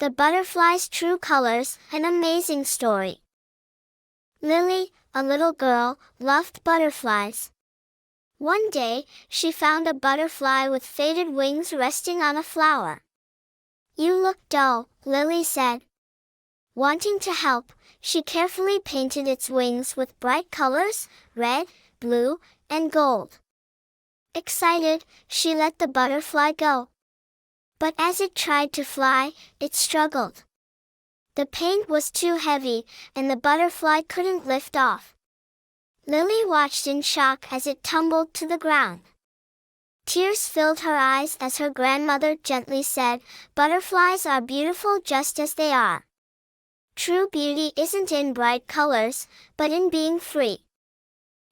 The Butterfly's True Colors, an amazing story. Lily, a little girl, loved butterflies. One day, she found a butterfly with faded wings resting on a flower. "You look dull," Lily said. Wanting to help, she carefully painted its wings with bright colors, red, blue, and gold. Excited, she let the butterfly go. But as it tried to fly, it struggled. The paint was too heavy, and the butterfly couldn't lift off. Lily watched in shock as it tumbled to the ground. Tears filled her eyes as her grandmother gently said, "Butterflies are beautiful just as they are. True beauty isn't in bright colors, but in being free."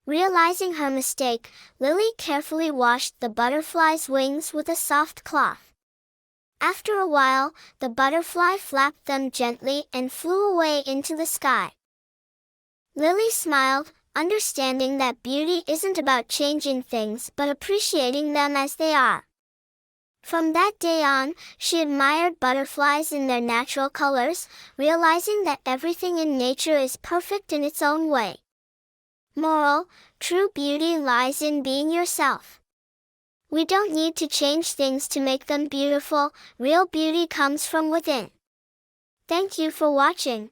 Realizing her mistake, Lily carefully washed the butterfly's wings with a soft cloth. After a while, the butterfly flapped them gently and flew away into the sky. Lily smiled, understanding that beauty isn't about changing things but appreciating them as they are. From that day on, she admired butterflies in their natural colors, realizing that everything in nature is perfect in its own way. Moral: true beauty lies in being yourself. We don't need to change things to make them beautiful. Real beauty comes from within. Thank you for watching.